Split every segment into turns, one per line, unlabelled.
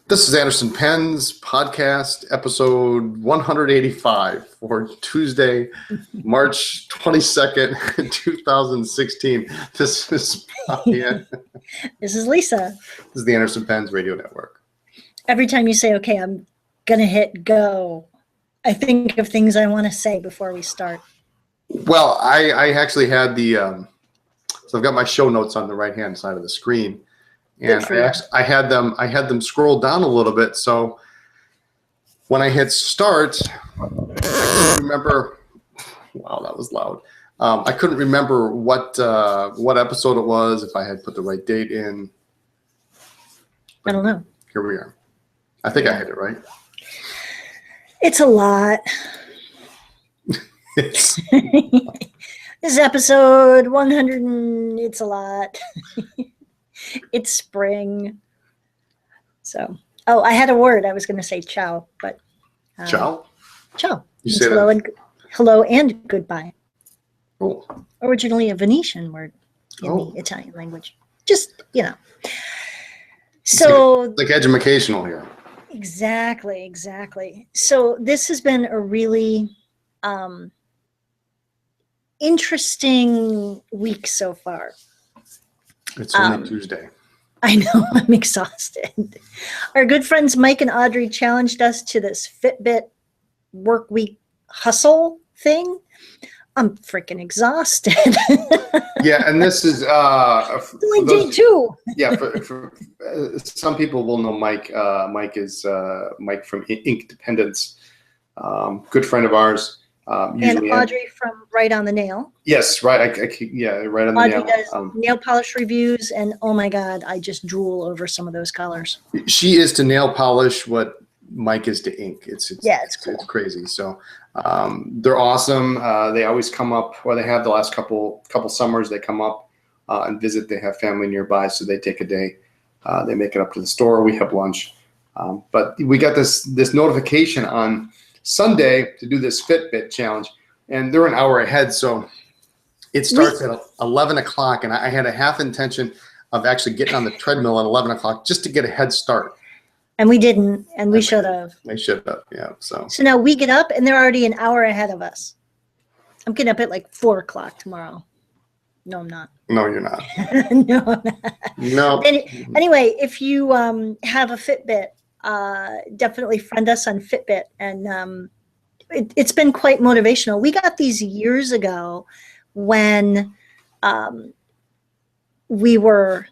This is Anderson Penn's podcast, episode 185 for Tuesday, March 22nd, 2016. This is Brian.
This is Lisa.
This is the Anderson Penn's Radio Network.
Every time you say, okay, I'm going to hit go, I think of things I want to say before we start.
Well, I actually had so I've got my show notes on the right-hand side of the screen. And I had them scroll down a little bit. So when I hit start, I couldn't remember. Wow, that was loud. I couldn't remember what episode it was, if I had put the right date in.
I don't know.
Here we are. I think I hit it right.
It's a lot.
This
is episode 100 and it's a lot. It's spring. So, I had a word. I was going to say ciao, but
ciao.
Ciao.
You say
hello
that?
Hello and goodbye.
Cool.
Originally a Venetian word in the Italian language. Just, So
it's like educational here.
Exactly. So this has been a really interesting week so far.
It's only Tuesday.
I know, I'm exhausted. Our good friends Mike and Audrey challenged us to this Fitbit work week hustle thing. I'm freaking exhausted.
Yeah, and this is
only day 2.
Yeah, for some people will know Mike. Mike is Mike from Ink Dependence, good friend of ours.
And Audrey from Right on the Nail.
Yes, right. Right on the nail.
Audrey does nail polish reviews, and oh my God, I just drool over some of those colors.
She is to nail polish what Mike is to ink. It's cool. It's crazy. So they're awesome. They always come up, or they have the last couple summers. They come up and visit. They have family nearby, so they take a day. They make it up to the store. We have lunch. But we got this notification on Sunday to do this Fitbit challenge, and they're an hour ahead, so it starts at 11 o'clock, and I had a half intention of actually getting on the treadmill at 11 o'clock just to get a head start.
And we didn't, and we should have.
They should have, yeah. So
now we get up, and they're already an hour ahead of us. I'm getting up at like 4 o'clock tomorrow. No, I'm not.
No, you're not.
No, I'm not.
No.
Anyway, if you have a Fitbit, definitely friend us on Fitbit, and it's been quite motivational. We got these years ago when we were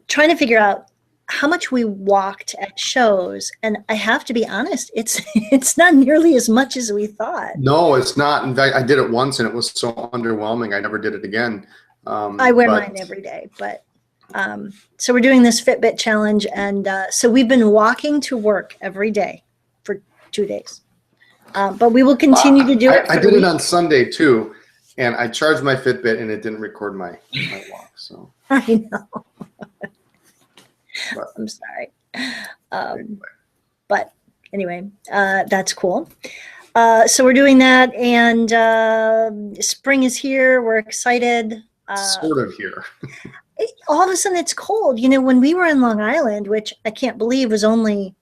trying to figure out how much we walked at shows, and I have to be honest, it's not nearly as much as we thought.
No, it's not. In fact, I did it once, and it was so underwhelming. I never did it again.
I wear mine every day, but. So we're doing this Fitbit challenge, and so we've been walking to work every day for 2 days. But we will continue to do it.
I did it on Sunday too, and I charged my Fitbit, and it didn't record my walk. So
I know. I'm sorry. But anyway, that's cool. So we're doing that, and spring is here. We're excited.
Sort of here.
All of a sudden it's cold. When we were in Long Island, which I can't believe was only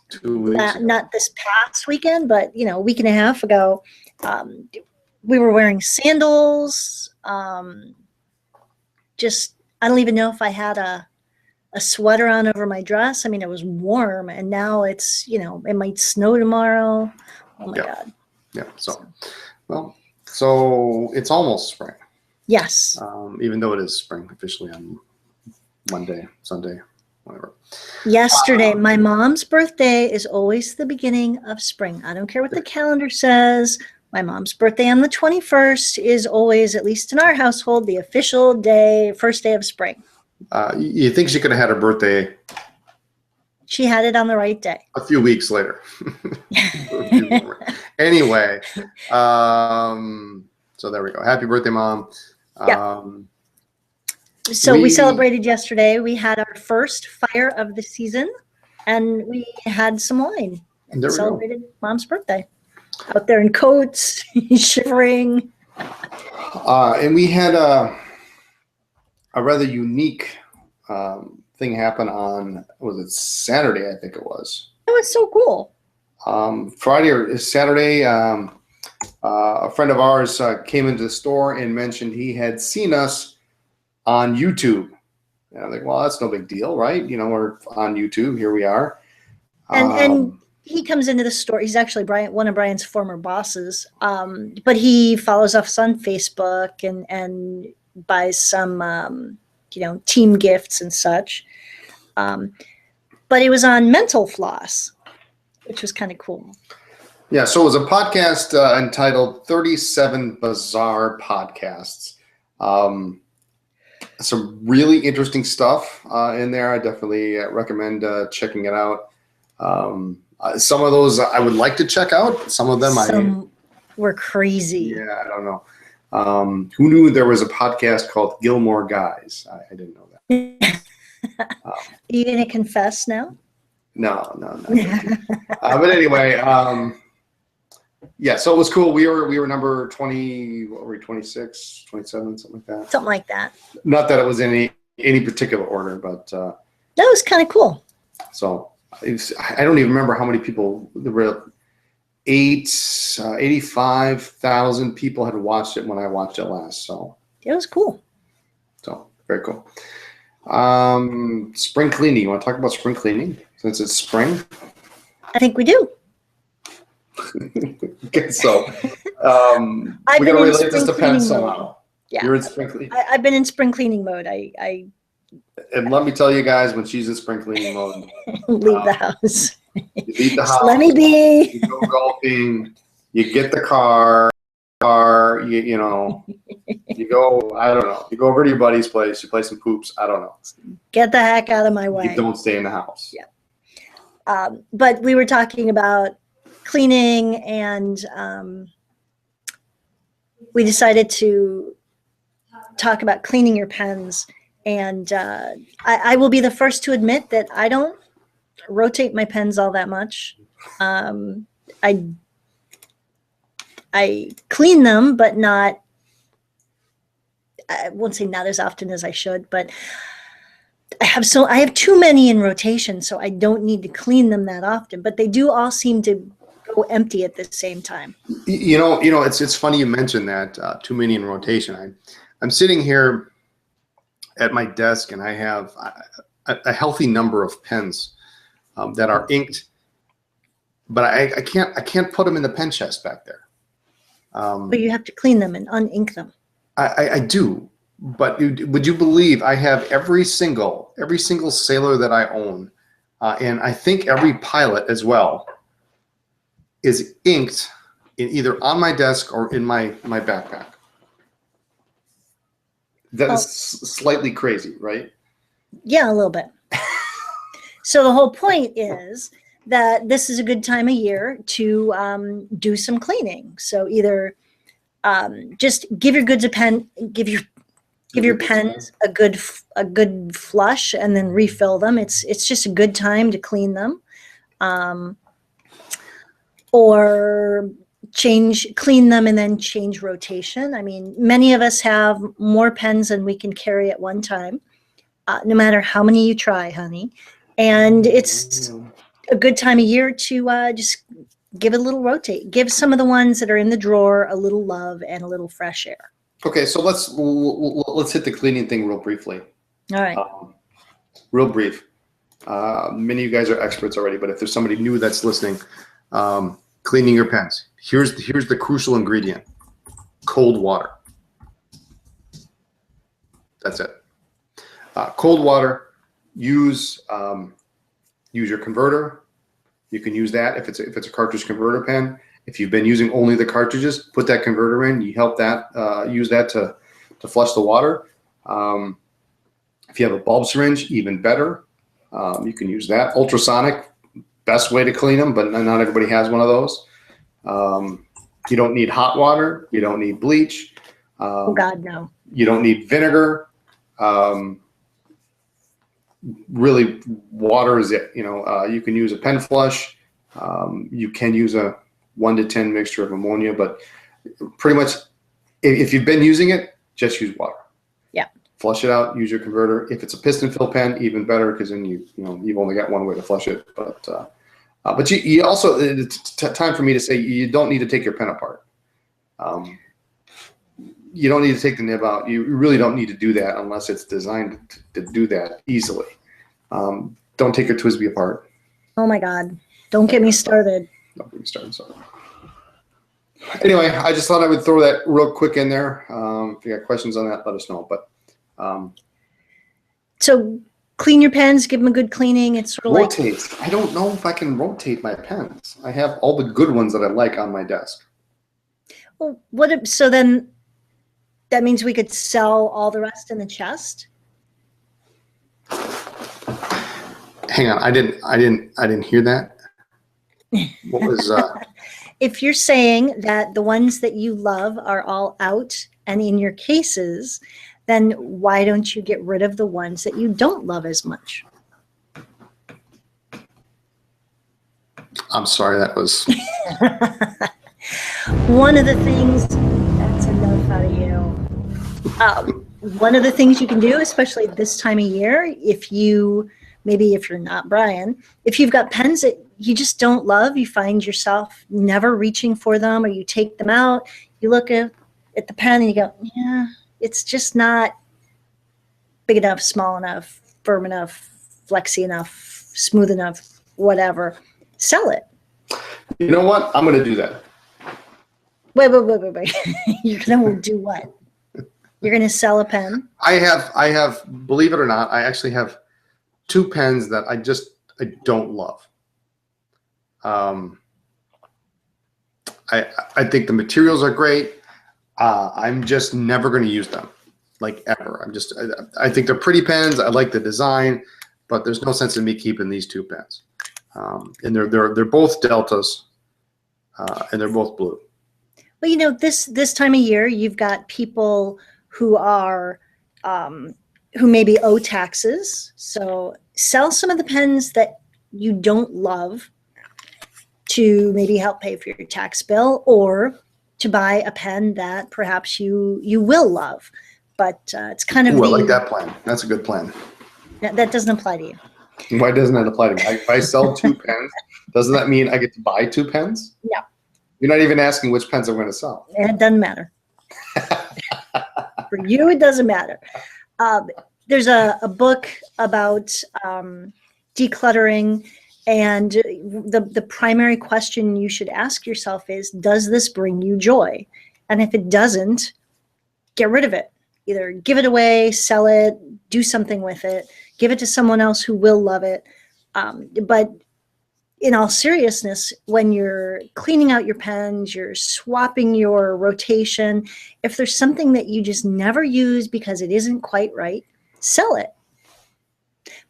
2 weeks ago.
Not this past weekend, but a week and a half ago, we were wearing sandals. Just, I don't even know if I had a sweater on over my dress. I mean, it was warm, and now it's, it might snow tomorrow. Oh my God.
Yeah. So it's almost spring.
Yes.
Even though it is spring officially on Monday, Sunday, whatever.
Yesterday, my mom's birthday is always the beginning of spring. I don't care what the calendar says. My mom's birthday on the 21st is always, at least in our household, the official day, first day of spring.
You think she could have had her birthday?
She had it on the right day.
A few weeks later. Anyway, so there we go. Happy birthday, Mom.
Yeah. So we celebrated yesterday. We had our first fire of the season, and we had some wine. And celebrated Mom's birthday. Out there in coats, shivering.
And we had a rather unique thing happen on, was it Saturday? I think it was.
It was so cool.
Friday or Saturday, a friend of ours came into the store and mentioned he had seen us on YouTube. And I'm like, well, that's no big deal, right? You know, we're on YouTube. Here we are.
And he comes into the store. He's actually one of Brian's former bosses, but he follows us on Facebook and buys some, team gifts and such. But it was on Mental Floss, which was kind of cool.
Yeah, so it was a podcast entitled 37 Bizarre Podcasts. Some really interesting stuff in there. I definitely recommend checking it out. Some of those I would like to check out. Some of them
were crazy.
Yeah, I don't know. Who knew there was a podcast called Gilmore Guys? I didn't know that.
Are you going to confess now?
No. But anyway, yeah, so it was cool. We were number 20, what were we, 26, 27, something like that.
Something like that.
Not that it was any particular order, but
that was kind of cool.
So I don't even remember how many people. There were 85,000 people had watched it when I watched it last. So
it was cool.
So very cool. Spring cleaning. You want to talk about spring cleaning since it's spring?
I think we do.
Okay, so we got to relate this to Penn somehow.
Yeah,
you're in spring cleaning.
I've been in spring cleaning mode.
And let me tell you guys, when she's in spring cleaning mode,
leave the house.
You leave the house.
Let me be.
You go golfing. You get the car. You know. You go. I don't know. You go over to your buddy's place. You play some poops. I don't know.
Get the heck out of my way.
You don't stay in the house.
Yeah. But we were talking about cleaning, and we decided to talk about cleaning your pens. And I will be the first to admit that I don't rotate my pens all that much. I clean them, but not, I won't say not as often as I should, but I have too many in rotation, so I don't need to clean them that often, but they do all seem to go empty at the same time.
You know, it's funny you mentioned that, too many in rotation. I'm sitting here at my desk, and I have a healthy number of pens that are inked, but I can't put them in the pen chest back there.
But you have to clean them and unink them.
I do, but would you believe I have every single sailor that I own, and I think every pilot as well, is inked in either on my desk or in my backpack. That is slightly crazy, right?
Yeah, a little bit. So the whole point is that this is a good time of year to do some cleaning. So either just give your goods a pen, give your pens a good flush, and then refill them. It's just a good time to clean them, or clean them and then change rotation. I mean, many of us have more pens than we can carry at one time, no matter how many you try, honey. And it's a good time of year to just give it a little rotate. Give some of the ones that are in the drawer a little love and a little fresh air.
Okay, so let's hit the cleaning thing real briefly.
All right.
Real brief. Many of you guys are experts already, but if there's somebody new that's listening, cleaning your pens. Here's the crucial ingredient: cold water. That's it. Cold water. Use your converter. You can use that if it's a cartridge converter pen. If you've been using only the cartridges, put that converter in. You help that use that to flush the water. If you have a bulb syringe, even better. You can use that. Ultrasonic, best way to clean them, but not everybody has one of those. You don't need hot water. You don't need bleach.
Oh God, no.
You don't need vinegar. Really, water is it. You can use a pen flush. You can use a 1 to 10 mixture of ammonia, but pretty much if you've been using it, just use water.
Yeah.
flush it out, use your converter. If it's a piston fill pen, even better, because then you've only got one way to flush it. But you also, it's time for me to say, you don't need to take your pen apart. You don't need to take the nib out. You really don't need to do that unless it's designed to do that easily. Don't take your TWSBI apart.
Oh my God. Don't get me started.
Don't get me started. So. Anyway, I just thought I would throw that real quick in there. If you got questions on that, let us know. But
so clean your pens, give them a good cleaning. It's sort of
rotate. I don't know if I can rotate my pens. I have all the good ones that I like on my desk.
Well, so then that means we could sell all the rest in the chest?
Hang on, I didn't hear that. What was
If you're saying that the ones that you love are all out and in your cases, then why don't you get rid of the ones that you don't love as much?
I'm sorry, that was
one of the things. That's enough out of you. One of the things you can do, especially this time of year, if you're not Brian, if you've got pens that you just don't love, you find yourself never reaching for them, or you take them out, you look at the pen and you go, yeah, it's just not big enough, small enough, firm enough, flexy enough, smooth enough, whatever. Sell it.
You know what? I'm going to do that.
Wait. You're going to do what? You're going to sell a pen? I
have, believe it or not, I actually have 2 pens that I don't love. I think the materials are great. I'm just never going to use them, like ever. I think they're pretty pens. I like the design, but there's no sense in me keeping these 2 pens. And they're both Deltas, and they're both blue.
Well, this time of year, you've got people who are who maybe owe taxes. So sell some of the pens that you don't love to maybe help pay for your tax bill, or to buy a pen that perhaps you will love. But it's kind of
I like that plan. That's a good plan.
That doesn't apply to you.
Why doesn't that apply to me? If I sell 2 pens, doesn't that mean I get to buy 2 pens?
No.
You're not even asking which pens I'm going to sell.
It doesn't matter. For you, it doesn't matter. There's a book about decluttering, and the primary question you should ask yourself is, does this bring you joy? And if it doesn't, get rid of it. Either give it away, sell it, do something with it, give it to someone else who will love it. But in all seriousness, when you're cleaning out your pens, you're swapping your rotation, if there's something that you just never use because it isn't quite right, sell it.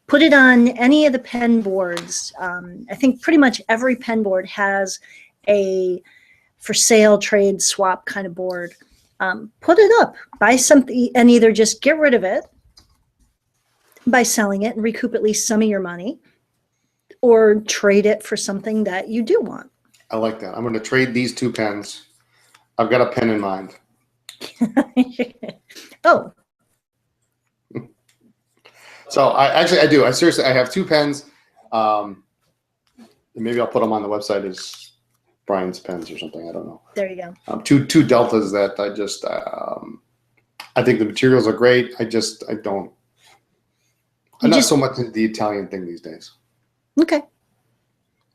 Put it on any of the pen boards. I think pretty much every pen board has a for sale, trade, swap kind of board. Put it up, buy something, and either just get rid of it by selling it and recoup at least some of your money, or trade it for something that you do want.
I like that. I'm going to trade these 2 pens. I've got a pen in mind.
Oh.
So I do. I seriously, I have 2 pens. Maybe I'll put them on the website as Brian's pens or something. I don't know.
There you go.
Two Deltas that I think the materials are great. I'm not so much into the Italian thing these days.
Okay.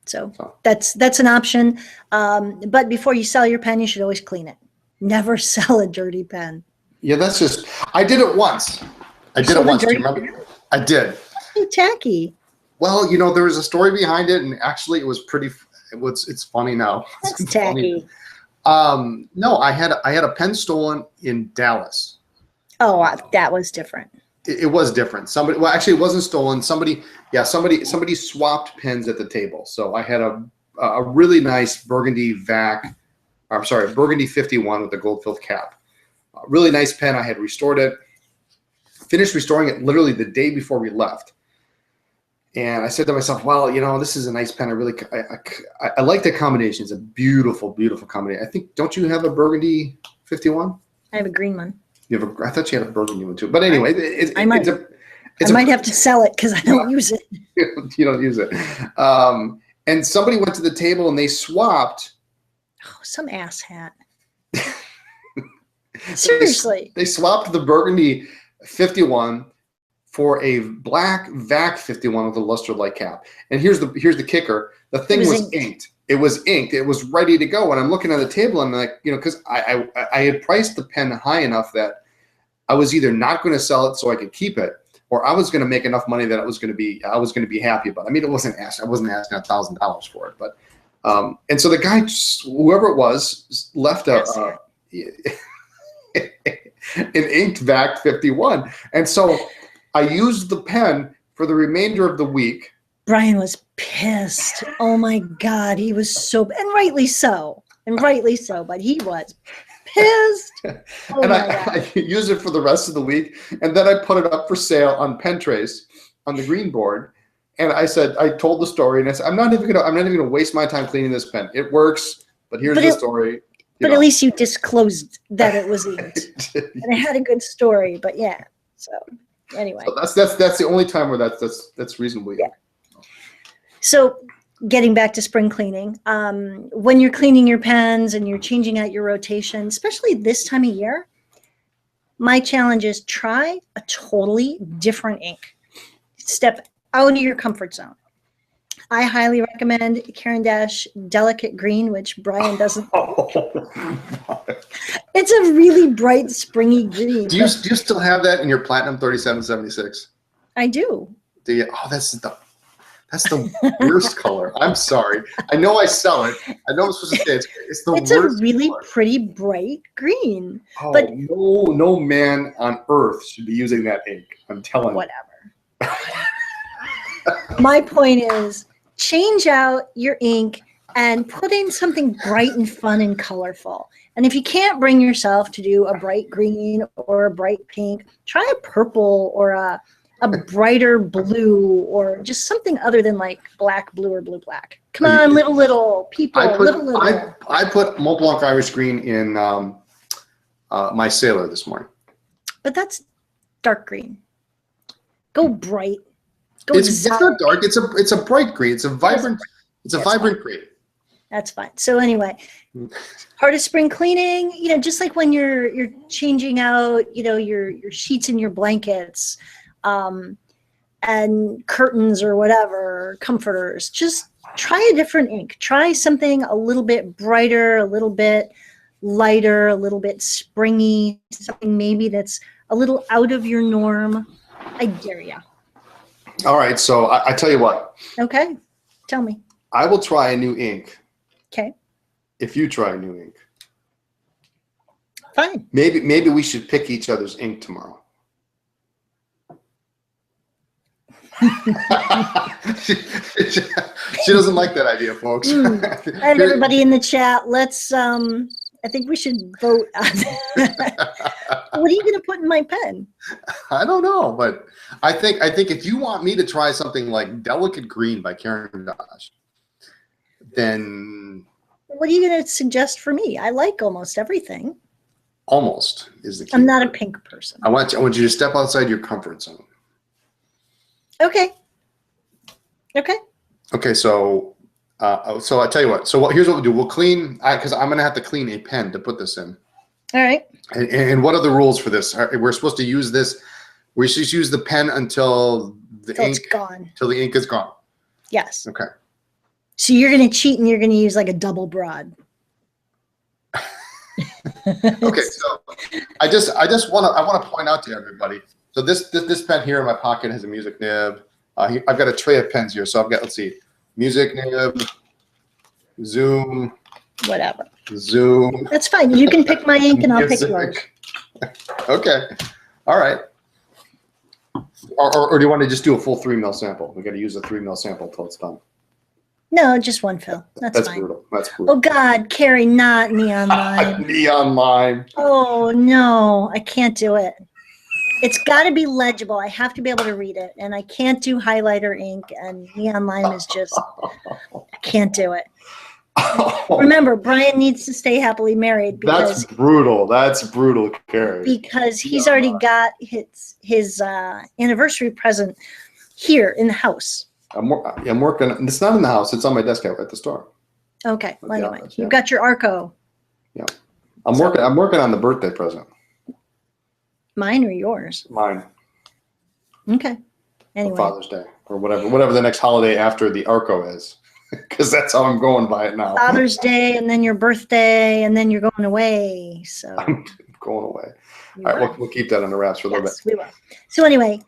So that's an option. But before you sell your pen, you should always clean it. Never sell a dirty pen.
Yeah, I did it once. Do you remember? I did.
Hey, tacky.
Well, there was a story behind it, and actually it was it's funny now.
That's tacky.
No, I had a pen stolen in Dallas.
Oh, that was different.
It was different. Actually, it wasn't stolen. Somebody swapped pens at the table. So I had a really nice burgundy burgundy 51 with a gold-filled cap. A really nice pen. I had restored it. Finished restoring it literally the day before we left. And I said to myself, well, this is a nice pen. I like the combination. It's a beautiful, beautiful combination. I think, don't you have a burgundy 51?
I have a green one.
I thought you had a burgundy one too. But anyway,
I might have to sell it because I don't use it.
You don't use it. And somebody went to the table and they swapped.
Oh, some asshat. Seriously.
They swapped the burgundy 51 for a black VAC 51 with a luster light cap. And here's the kicker. The thing was inked. It was inked. It was ready to go. And I'm looking at the table and I'm like, because I had priced the pen high enough that I was either not going to sell it so I could keep it, or I was going to make enough money that I was going to be happy about. I mean, I wasn't asking $1,000 for it, but and so the guy, whoever it was, left an inked VAC 51, and so I used the pen for the remainder of the week.
Brian was pissed. Oh my God, he was so, and rightly so, but he was pissed. Oh
and I used it for the rest of the week, and then I put it up for sale on Pentrace on the green board. And I told the story, and I said, I'm not even gonna waste my time cleaning this pen. It works, but here's the story.
But at least you disclosed that it was inked, and it had a good story. But yeah, so anyway,
so that's the only time where that's reasonably.
Yeah. So getting back to spring cleaning, when you're cleaning your pens and you're changing out your rotation, especially this time of year, my challenge is try a totally different ink. Step out of your comfort zone. I highly recommend Caran d'Ache Delicate Green, which Brian doesn't. It's a really bright, springy green.
Do you still have that in your Platinum 3776?
I do.
Do you? Oh, that's the worst color. I'm sorry. I know I sell it. I know I'm supposed to say it's the worst.
It's a really pretty bright green.
Oh,
but
no man on earth should be using that ink. I'm telling you.
Whatever. My point is, change out your ink and put in something bright and fun and colorful. And if you can't bring yourself to do a bright green or a bright pink, try a purple or a brighter blue, or just something other than like black, blue, or blue, black. Come on, little people, little.
I put Mont Blanc Irish Green in my Sailor this morning.
But that's dark green. Go bright.
It's not dark. It's a bright green. It's a vibrant. It's a vibrant green. That's
fine. So anyway, part of spring cleaning, just like when you're changing out, your sheets and your blankets, and curtains or whatever, comforters, just try a different ink. Try something a little bit brighter, a little bit lighter, a little bit springy, something maybe that's a little out of your norm. I dare you.
All right, so I tell you what.
Okay, tell me.
I will try a new ink.
Okay.
If you try a new ink.
Fine.
Maybe we should pick each other's ink tomorrow. she doesn't like that idea, folks.
And everybody in the chat, let's I think we should vote on that. What are you going to put in my pen?
I don't know, but I think if you want me to try something like Delicate Green by Caran d'Ache, then
what are you going to suggest for me? I like almost everything.
Almost is the key.
I'm not a pink person.
I want you to step outside your comfort zone.
Okay.
Okay, so I tell you what. So here's what we'll do. We'll clean, because I'm gonna have to clean a pen to put this in.
All right.
And what are the rules for this? We're supposed to use this. We should use the pen until the ink is gone.
Yes.
Okay.
So you're gonna cheat and you're gonna use like a double broad.
Okay. So I want to point out to everybody. So this pen here in my pocket has a music nib. I've got a tray of pens here. So I've got, let's see, music nib, Zoom.
Whatever.
Zoom.
That's fine. You can pick my ink and I'll pick yours.
Okay. All right. Or do you want to just do a full 3 ml sample? We got to use a 3 ml sample until it's done.
No, just one fill. That's fine.
Brutal. That's brutal.
Oh God, Carrie, not neon lime.
Neon lime.
Oh no, I can't do it. It's got to be legible. I have to be able to read it, and I can't do highlighter ink. And neon lime is just, I can't do it. Remember, Brian needs to stay happily married because
that's brutal. That's brutal, Carrie.
Because he's already got his anniversary present here in the house.
I'm working. It's not in the house. It's on my desk at the store.
Okay. Well, anyway, you've got your Arco.
Yeah. I'm working on the birthday present.
Mine or yours?
Mine.
Okay. Anyway.
Father's Day or whatever the next holiday after the Arco is, because that's how I'm going by it now.
Father's Day, and then your birthday, and then you're going away. So
I'm going away. All right, we'll keep that on the wraps for a little bit.
Yes, we will. So anyway,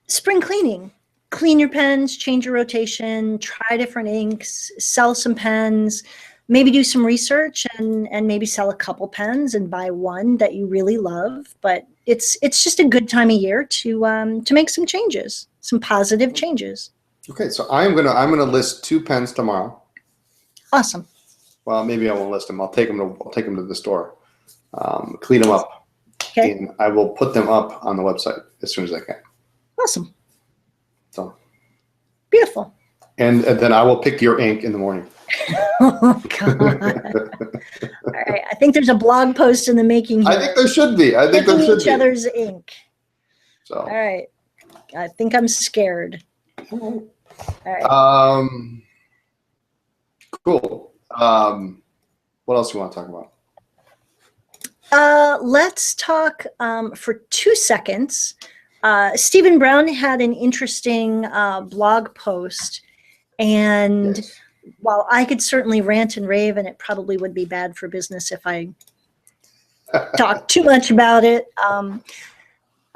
spring cleaning. Clean your pens, change your rotation, try different inks, sell some pens, maybe do some research and maybe sell a couple pens and buy one that you really love. But it's just a good time of year to make some changes, some positive changes.
Okay, so I'm gonna list 2 pens tomorrow.
Awesome.
Well, maybe I won't list them. I'll take them to the store, clean them up,
Okay.
and I will put them up on the website as soon as I can.
Awesome.
So
beautiful.
And then I will pick your ink in the morning.
Oh God! All right, I think there's a blog post in the making here.
I think there should be. I think there should be.
Each other's ink.
So.
All right, I think I'm scared. All right.
Cool. What else do you want to talk about?
Let's talk for 2 seconds. Stephen Brown had an interesting blog post, and
Yes.
while I could certainly rant and rave, and it probably would be bad for business if I talked too much about it,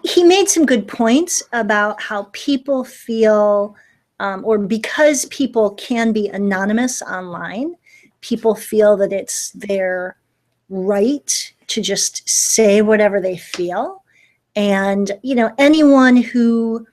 he made some good points about how people feel, or because people can be anonymous online, people feel that it's their right to just say whatever they feel. And, anyone who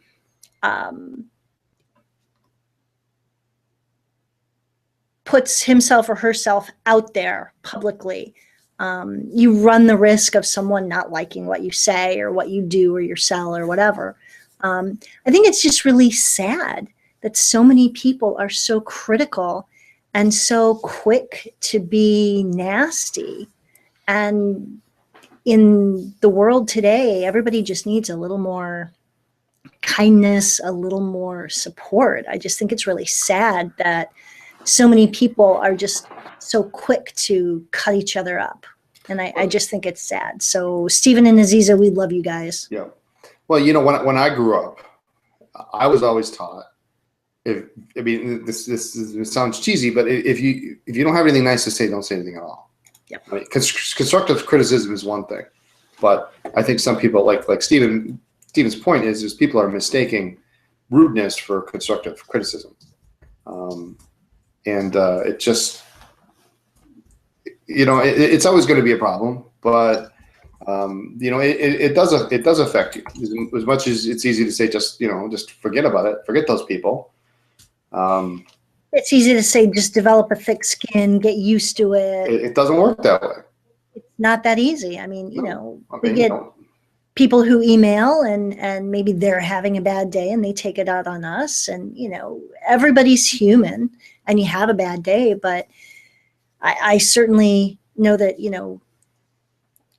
puts himself or herself out there publicly, you run the risk of someone not liking what you say or what you do or your sell or whatever. I think it's just really sad that so many people are so critical and so quick to be nasty. And in the world today, everybody just needs a little more kindness, a little more support. I just think it's really sad that so many people are just so quick to cut each other up. And I just think it's sad. So Stephen and Aziza, we love you guys.
Yeah. Well, when I grew up, I was always taught, this sounds cheesy, but if you don't have anything nice to say, don't say anything at all.
Yep.
I mean, constructive criticism is one thing, but I think some people like Stephen's point is people are mistaking rudeness for constructive criticism. It just, it's always going to be a problem, but it does affect you as much as it's easy to say, just forget about it. Forget those people.
It's easy to say, just develop a thick skin, get used to it.
It doesn't work that way.
It's not that easy. I mean, we get people who email and maybe they're having a bad day and they take it out on us. And, everybody's human and you have a bad day, but I certainly know that,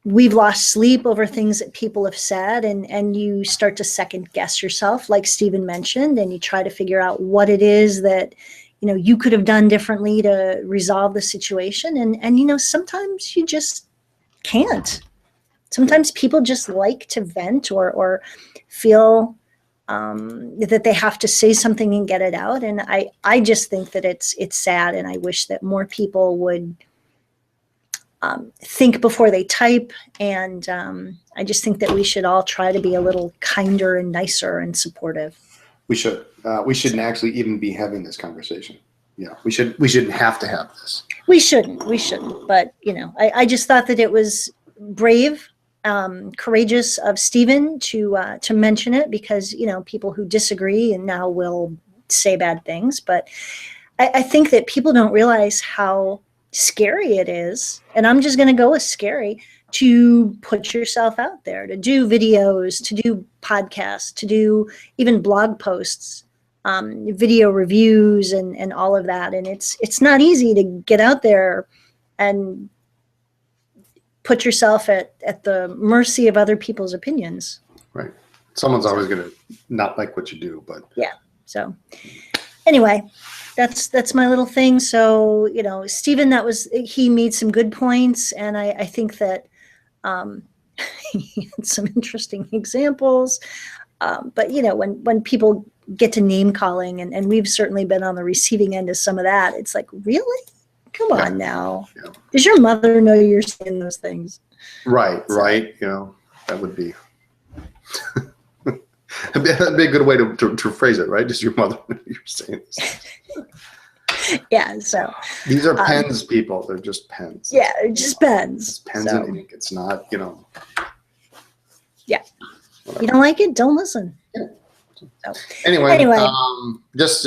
we've lost sleep over things that people have said, and you start to second guess yourself, like Stephen mentioned, and you try to figure out what it is that, you could have done differently to resolve the situation. And sometimes you just can't. Sometimes people just like to vent or feel that they have to say something and get it out. And I just think that it's sad, and I wish that more people would think before they type. And I just think that we should all try to be a little kinder and nicer and supportive.
We should. We shouldn't actually even be having this conversation. Yeah, we shouldn't have to have this.
We shouldn't. But I just thought that it was brave, courageous of Stephen to mention it, because people who disagree and now will say bad things. But I think that people don't realize how scary it is, and I'm just going to go with scary, to put yourself out there, to do videos, to do podcasts, to do even blog posts video reviews and all of that. And it's not easy to get out there and put yourself at the mercy of other people's opinions.
Right. Someone's always going to not like what you do, but
yeah. So anyway, that's my little thing. So, Stephen, he made some good points. And I think that, he had some interesting examples. But when people get to name calling, and we've certainly been on the receiving end of some of that, it's like, really? Come on now. Yeah. Does your mother know you're saying those things?
Right. That would be that'd be a good way to phrase it, right? Does your mother know you're saying this?
Yeah. So
these are pens, people. They're just pens.
Yeah, they're just pens.
It's pens and ink. It's not,
Yeah. Whatever. You don't like it? Don't listen.
Yeah. So anyway. Just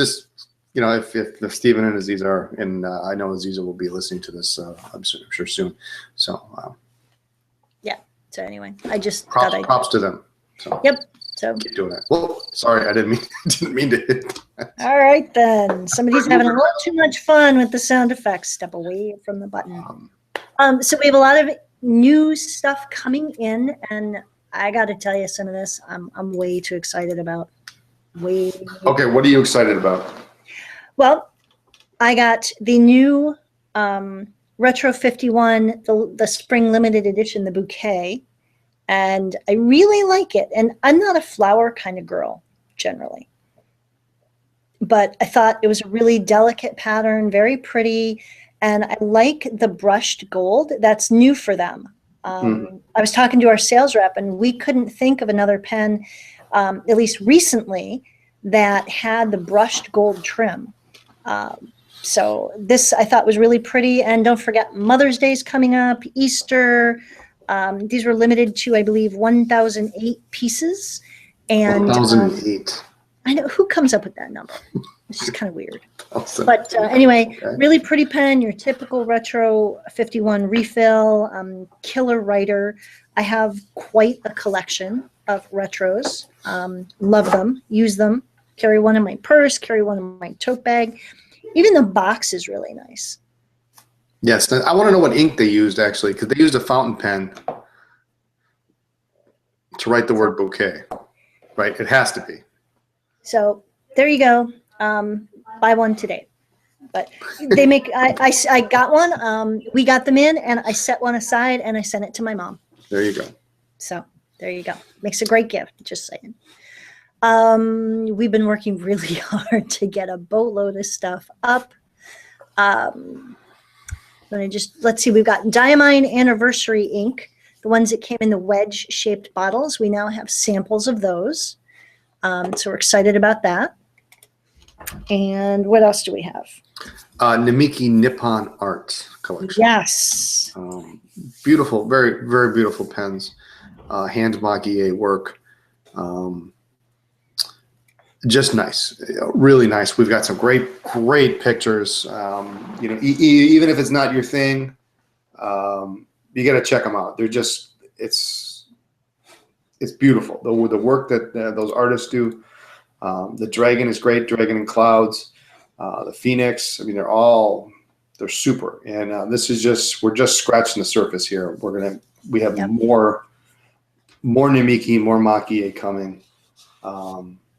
if Stephen and Aziza are, and I know Aziza will be listening to this, I'm sure soon. So
yeah. So anyway, I just
props to them. So
yep. So
keep doing that. Well, sorry, I didn't mean to hit that.
All right then. Somebody's having a little too much fun with the sound effects. Step away from the button. So we have a lot of new stuff coming in, and I got to tell you, some of this I'm way too excited about.
Okay, what are you excited about?
Well, I got the new Retro 51, the spring limited edition, the bouquet, and I really like it. And I'm not a flower kind of girl generally, but I thought it was a really delicate pattern, very pretty, and I like the brushed gold. That's new for them. I was talking to our sales rep, and we couldn't think of another pen, at least recently, that had the brushed gold trim. So this I thought was really pretty. And don't forget, Mother's Day is coming up, Easter. These were limited to, I believe, 1,008 pieces. And
1,008.
I know, who comes up with that number? It's just kind of weird. But anyway, okay. Really pretty pen, your typical Retro 51 refill, killer writer. I have quite a collection of retros. Love them, use them, carry one in my purse, carry one in my tote bag. Even the box is really nice.
Yes, I want to know what ink they used, actually, because they used a fountain pen to write the word bouquet, right? It has to be.
So there you go. Buy one today. But they make, I got one. We got them in, and I set one aside, and I sent it to my mom.
There you go.
So there you go. Makes a great gift, just saying. We've been working really hard to get a boatload of stuff up. Let's see, we've got Diamine Anniversary ink, the ones that came in the wedge-shaped bottles. We now have samples of those. So we're excited about that. And what else do we have?
Namiki Nippon Art collection.
Yes.
Beautiful, very, very beautiful pens. Hand maki work. Just nice, really nice. We've got some great pictures. Even if it's not your thing, you got to check them out. They're just, it's beautiful. The work that those artists do. The dragon is great. Dragon and clouds. The phoenix. I mean, they're super. And this is we're just scratching the surface here. We have more Namiki, more Maki coming.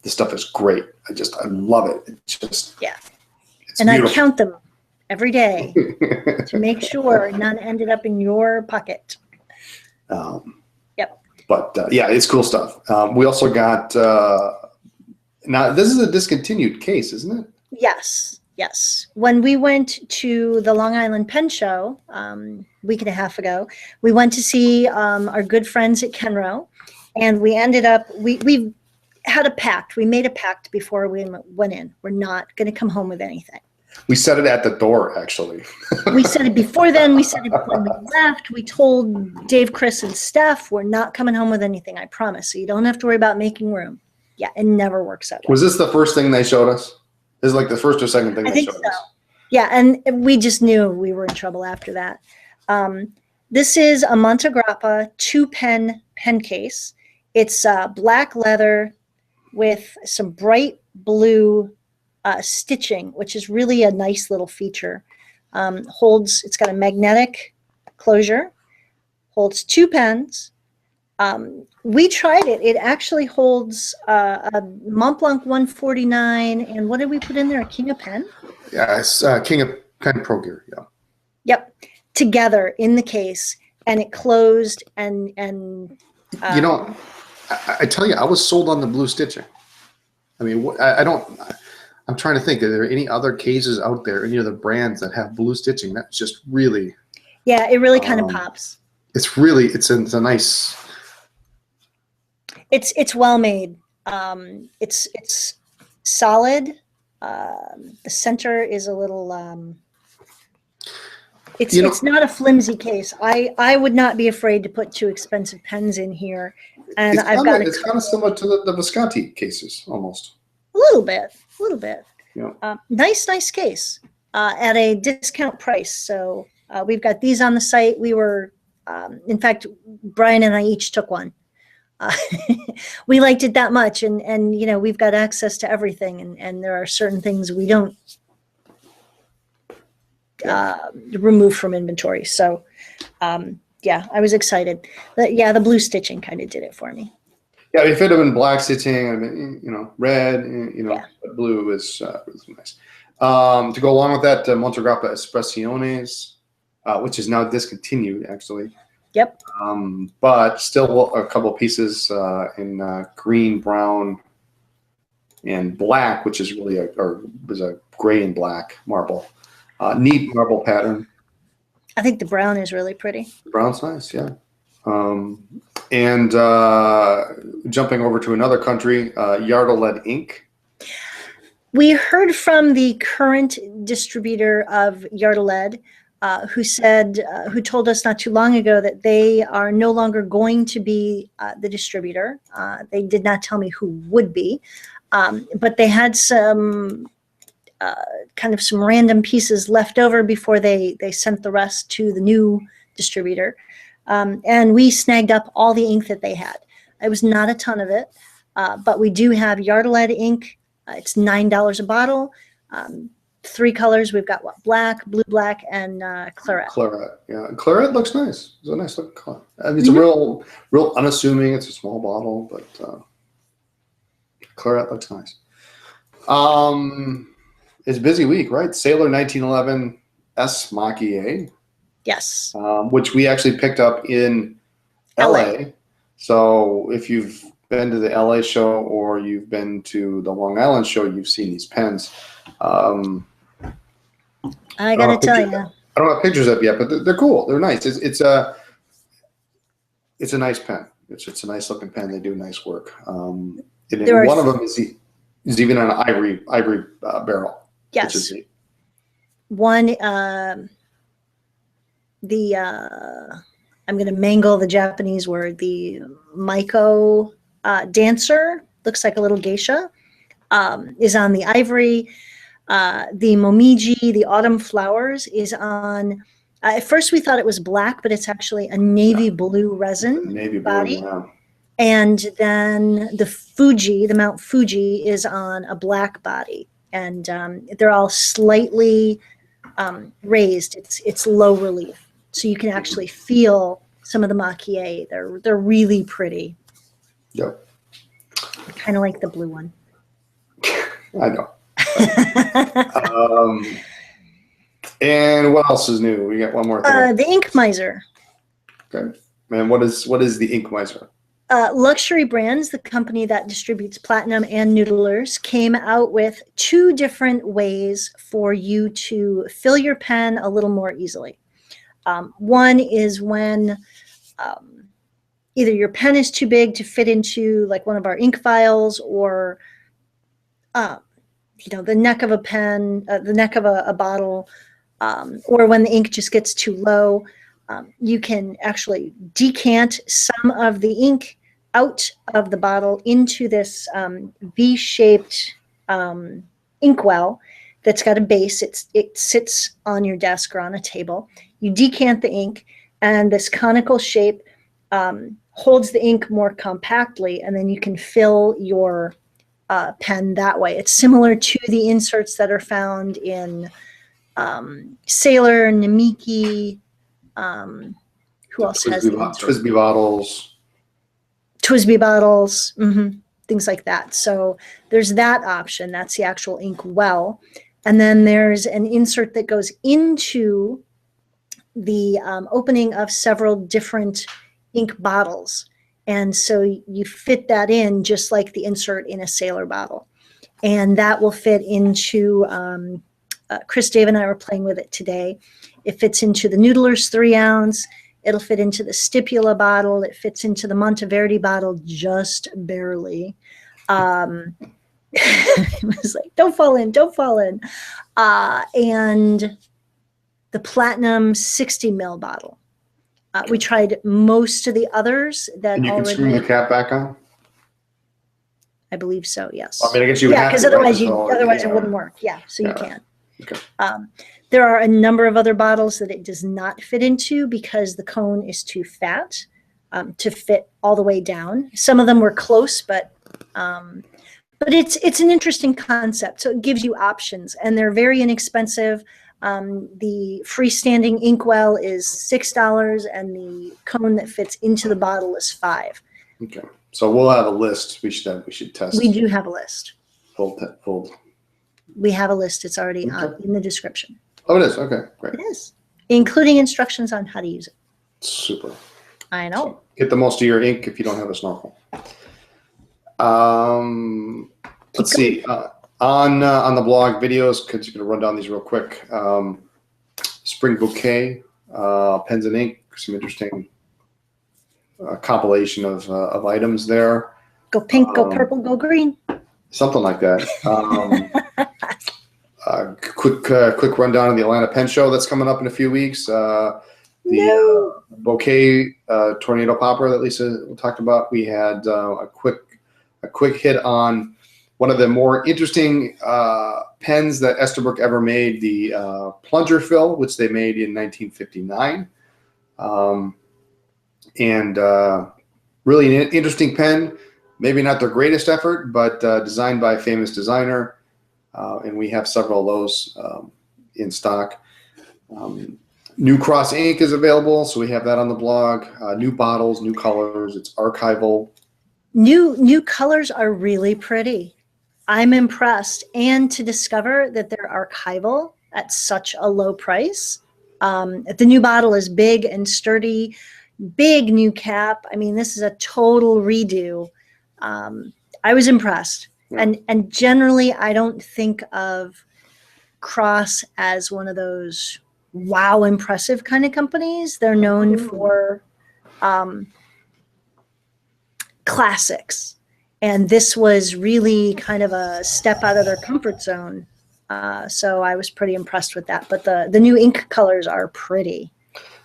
This stuff is great. I love it. It's just, it's
and
beautiful.
I count them every day to make sure none ended up in your pocket. Yep.
But it's cool stuff. We also got, now this is a discontinued case, isn't it?
Yes. When we went to the Long Island Pen Show week and a half ago, we went to see our good friends at Kenro, and we ended up, we had a pact. We made a pact before we went in. We're not going to come home with anything.
We said it at the door, actually.
We said it before then. We said it when we left. We told Dave, Chris, and Steph, we're not coming home with anything, I promise. So you don't have to worry about making room. Yeah, it never works out.
Was this the first thing they showed us? This is like the first or second thing they showed us?
Yeah, and we just knew we were in trouble after that. This is a Montegrappa 2-pen pen case. It's black leather with some bright blue stitching, which is really a nice little feature. It's got a magnetic closure, holds 2 pens. We tried it. It actually holds a Montblanc 149, and what did we put in there? A King of Pen?
Yeah, it's King of Pen Pro Gear. Yeah.
Yep, together in the case, and it closed. And
you know, I tell you, I was sold on the blue stitching. I mean, I don't. I'm trying to think. Are there any other cases out there? Any other brands that have blue stitching? That's just really.
Yeah, it really kind of pops.
It's really it's a nice.
It's well made. It's solid. The center is a little. It's not a flimsy case. I would not be afraid to put 2 expensive pens in here, and it's
kind of similar to the Visconti cases almost.
A little bit.
Yeah.
Nice case at a discount price. So we've got these on the site. We were, in fact, Brian and I each took one. We liked it that much, and you know, we've got access to everything, and there are certain things we don't remove from inventory. So yeah, I was excited. The blue stitching kind of did it for me.
Yeah, if it had been black stitching, I mean, you know, red, you know, but blue is nice. To go along with that, Montegrappa Espressiones, which is now discontinued, actually.
Yep.
But still a couple of pieces in green, brown, and black, which is really a gray and black marble. Neat marble pattern.
I think the brown is really pretty.
The brown's nice, yeah. And jumping over to another country, Yardeled Ink.
We heard from the current distributor of Yardeled, who told us not too long ago that they are no longer going to be the distributor. They did not tell me who would be, but they had some kind of some random pieces left over before they sent the rest to the new distributor. And we snagged up all the ink that they had. It was not a ton of it, but we do have Yardeled ink. It's $9 a bottle. 3 colors. We've got black, blue, black, and claret.
Claret, yeah. Claret looks nice. It's a nice looking color. I mean, it's a real unassuming. It's a small bottle, but claret looks nice. It's a busy week, right? Sailor 1911 S Mach-E,
yes,
which we actually picked up in LA. So if you've been to the LA show or you've been to the Long Island show, you've seen these pens.
I gotta tell you,
I don't have pictures up yet, but they're cool. They're nice. It's a nice pen. It's a nice looking pen. They do nice work. And one of them is even an ivory barrel.
Yes. One, I'm going to mangle the Japanese word. The Maiko Dancer, looks like a little geisha, is on the ivory. The Momiji, the Autumn Flowers, is on. At first, we thought it was black, but it's actually a navy blue resin body. Yeah. And then the Fuji, the Mount Fuji, is on a black body, and they're all slightly raised. It's low relief, so you can actually feel some of the Mach-E. They're really pretty.
Yep.
Kind of like the blue one.
I know. And what else is new? We got one more thing.
The Ink Miser.
Okay. And what is the Ink Miser?
Luxury Brands, the company that distributes Platinum and Noodlers, came out with 2 different ways for you to fill your pen a little more easily. One is when either your pen is too big to fit into like one of our ink vials, or the neck of a pen, the neck of a bottle, or when the ink just gets too low. You can actually decant some of the ink out of the bottle into this V-shaped inkwell that's got a base. It sits on your desk or on a table. You decant the ink, and this conical shape holds the ink more compactly, and then you can fill your pen that way. It's similar to the inserts that are found in Sailor, Namiki. Who else has the
TWSBI bottles?
TWSBI bottles, things like that. So there's that option. That's the actual ink well. And then there's an insert that goes into the opening of several different ink bottles. And so you fit that in just like the insert in a Sailor bottle. And that will fit into, Chris, Dave, and I were playing with it today. It fits into the Noodler's 3-ounce. It'll fit into the Stipula bottle. It fits into the Monteverdi bottle just barely. It was like, don't fall in, don't fall in. And the Platinum 60 ml bottle. We tried most of the others that
and you can screw the cap back on?
I believe so, yes.
I mean, I guess you would have
because
to,
otherwise,
right?
otherwise it wouldn't work. Yeah, so you can.
Okay.
There are a number of other bottles that it does not fit into because the cone is too fat to fit all the way down. Some of them were close, but it's an interesting concept. So it gives you options, and they're very inexpensive. The freestanding inkwell is $6, and the cone that fits into the bottle is $5.
Okay, so we'll have a list. We should test.
We do have a list.
Fold.
We have a list. It's already in the description.
Oh, it is. Okay, great.
It is, including instructions on how to use it.
Super.
I know.
So get the most of your ink if you don't have a snorkel. Let's see. On the blog videos, because you're going to run down these real quick. Spring Bouquet, pens and ink, some interesting compilation of items there.
Go pink, go purple, go green.
Something like that. Quick rundown of the Atlanta Pen Show that's coming up in a few weeks. The Bouquet Tornado Popper that Lisa talked about. We had a quick hit on one of the more interesting pens that Esterbrook ever made, the Plunger Fill, which they made in 1959. Really an interesting pen. Maybe not their greatest effort, but designed by a famous designer. And we have several of those in stock. New Cross ink is available, so we have that on the blog. New bottles, new colors. It's archival.
New colors are really pretty. I'm impressed, and to discover that they're archival at such a low price. The new bottle is big and sturdy, big new cap. I mean, this is a total redo. I was impressed. Yeah. And generally, I don't think of Cross as one of those wow, impressive kind of companies. They're known for classics. And this was really kind of a step out of their comfort zone. So I was pretty impressed with that. But the new ink colors are pretty.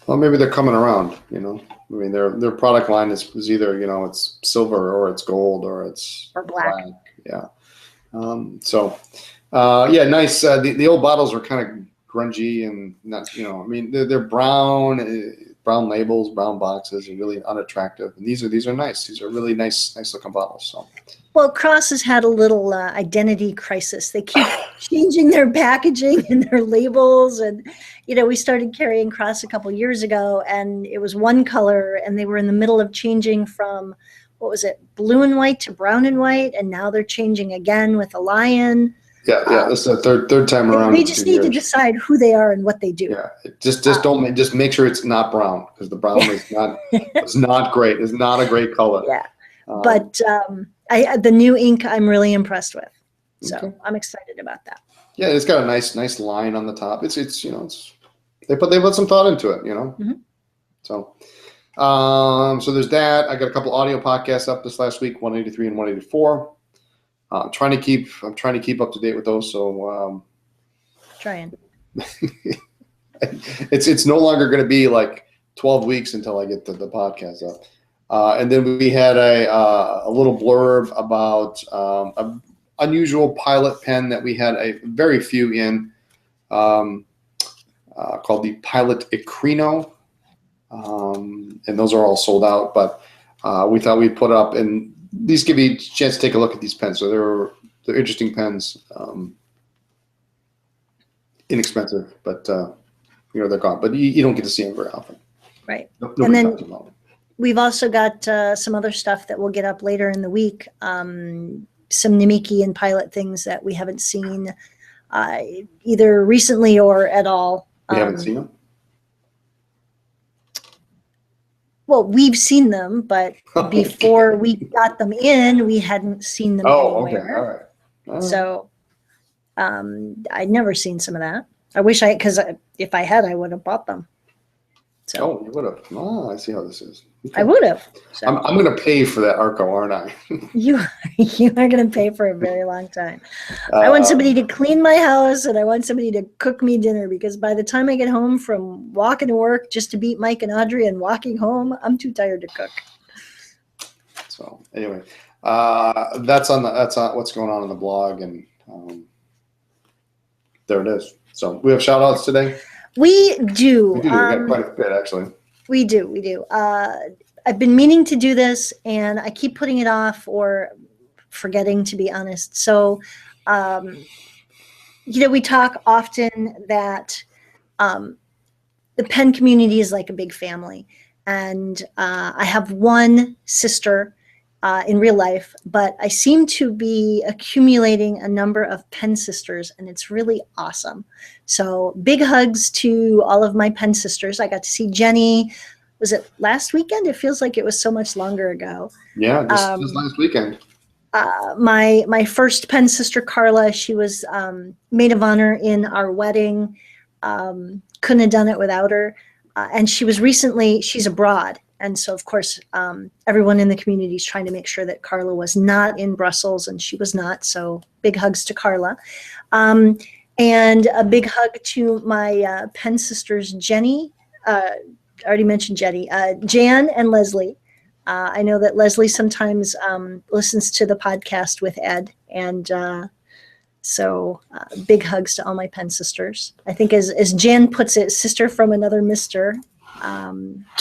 Well, maybe they're coming around, I mean, their product line is either, it's silver or it's gold or it's
black.
Yeah. Yeah, nice. The old bottles are kind of grungy and not, they're brown labels, brown boxes, and really unattractive. And these are nice. These are really nice looking bottles. So.
Well, Cross has had a little identity crisis. They keep changing their packaging and their labels. And, we started carrying Cross a couple years ago, and it was one color, and they were in the middle of changing from, what was it, blue and white to brown and white, and now they're changing again with a lion.
Yeah, this is the third time around.
They just need to decide who they are and what they do.
Yeah, just make sure it's not brown, because the brown is not it's not great. It's not a great color.
Yeah, but the new ink I'm really impressed with, so I'm excited about that.
Yeah, it's got a nice line on the top. It's they put some thought into it,
Mm-hmm.
So. So there's that. I got a couple audio podcasts up this last week, 183 and 184. I'm trying to keep up to date with those. So
trying.
It's no longer going to be like 12 weeks until I get the podcast up. And then we had a little blurb about an unusual pilot pen that we had a very few in, called the Pilot Ecrino. And those are all sold out, but we thought we'd put up, and these give you a chance to take a look at these pens. So they're interesting pens, inexpensive, but they're gone. But you don't get to see them very often.
Right.
Nobody
And then
talks about them.
we've also got some other stuff that we'll get up later in the week. Some Namiki and Pilot things that we haven't seen either recently or at all.
We haven't seen them?
Well, we've seen them, but before we got them in, we hadn't seen them anywhere.
Okay. All right.
So I'd never seen some of that. I wish because if I had, I would have bought them. So.
Oh, you would have. Oh, I see how this is. Okay.
I would have. So.
I'm going to pay for that Arco, aren't I?
You are going to pay for a very long time. I want somebody to clean my house, and I want somebody to cook me dinner, because by the time I get home from walking to work just to beat Mike and Audrey and walking home, I'm too tired to cook.
So anyway, that's on what's going on the blog, and there it is. So we have shout outs today.
We do.
We got quite a bit, actually.
We do. I've been meaning to do this, and I keep putting it off or forgetting, to be honest. So, we talk often that the pen community is like a big family. And I have one sister in real life, but I seem to be accumulating a number of pen sisters, and it's really awesome. So big hugs to all of my pen sisters. I got to see Jenny. Was it last weekend? It feels like it was so much longer ago.
Yeah, just last weekend.
My first pen sister, Carla, she was maid of honor in our wedding. Couldn't have done it without her. And she's abroad. And so, of course, everyone in the community is trying to make sure that Carla was not in Brussels, and she was not. So big hugs to Carla. And a big hug to my pen sisters, Jenny. I already mentioned Jenny. Jan and Leslie. I know that Leslie sometimes listens to the podcast with Ed. And so big hugs to all my pen sisters. I think as Jan puts it, sister from another mister.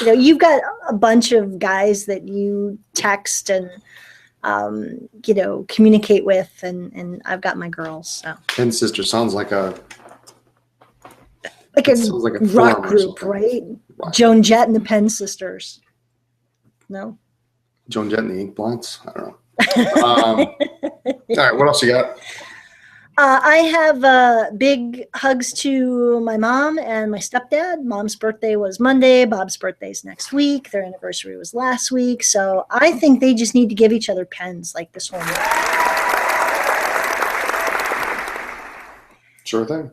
You've got a bunch of guys that you text and, communicate with, and I've got my girls. So.
Pen sister sounds like a
rock group, right? Joan Jett and the Pen Sisters. No?
Joan Jett and the Ink Blots? I don't know. All right, what else you got?
I have big hugs to my mom and my stepdad. Mom's birthday was Monday. Bob's birthday's next week. Their anniversary was last week. So I think they just need to give each other pens like this whole week.
Sure thing.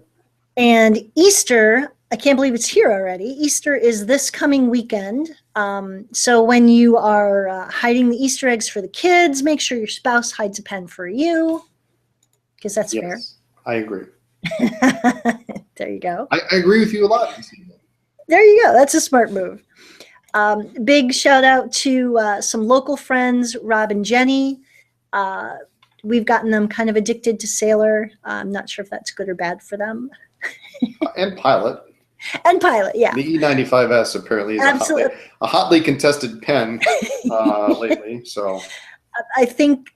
And Easter, I can't believe it's here already. Easter is this coming weekend. So when you are hiding the Easter eggs for the kids, make sure your spouse hides a pen for you. Because that's fair.
I agree.
There you go.
I agree with you a lot.
There you go. That's a smart move. Big shout out to some local friends, Rob and Jenny. We've gotten them kind of addicted to Sailor. I'm not sure if that's good or bad for them.
And Pilot.
And Pilot, yeah.
The E95S apparently is a hotly contested pen lately. So
I think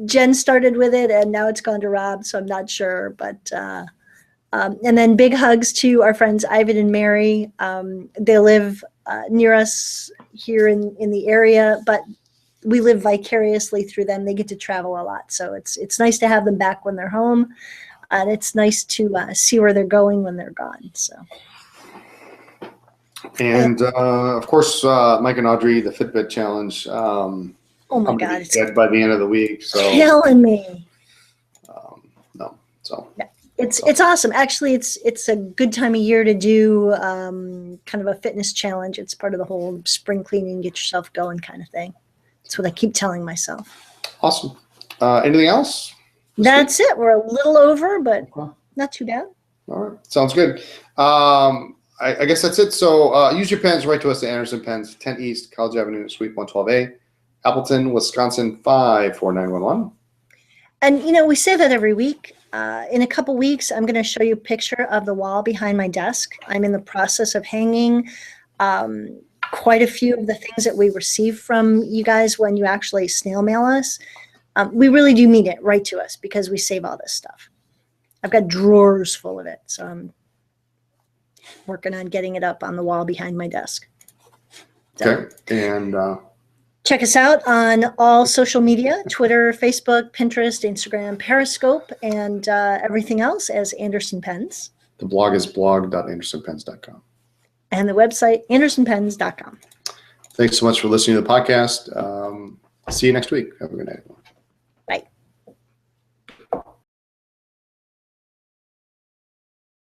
Jen started with it, and now it's gone to Rob, so I'm not sure. But and then big hugs to our friends Ivan and Mary. They live near us here in the area, but we live vicariously through them. They get to travel a lot, so it's nice to have them back when they're home, and it's nice to see where they're going when they're gone. So.
And of course, Mike and Audrey, the Fitbit challenge.
Oh my God! It's
dead by the end of the week. So
killing me.
No, so
yeah, it's awesome. Actually, it's a good time of year to do kind of a fitness challenge. It's part of the whole spring cleaning, get yourself going kind of thing. That's what I keep telling myself.
Awesome. Anything else?
That's it. We're a little over, but not too bad.
All right, sounds good. I guess that's it. So use your pens. Write to us at Anderson Pens, 10 East College Avenue, Suite 112A. Appleton, Wisconsin, 54911.
And, we say that every week. In a couple weeks, I'm going to show you a picture of the wall behind my desk. I'm in the process of hanging quite a few of the things that we receive from you guys when you actually snail mail us. We really do mean it right to us because we save all this stuff. I've got drawers full of it, so I'm working on getting it up on the wall behind my desk. So,
okay, and
check us out on all social media, Twitter, Facebook, Pinterest, Instagram, Periscope, and everything else as Anderson Pens.
The blog is blog.andersonpens.com.
And the website, andersonpens.com.
Thanks so much for listening to the podcast. See you next week. Have a good night.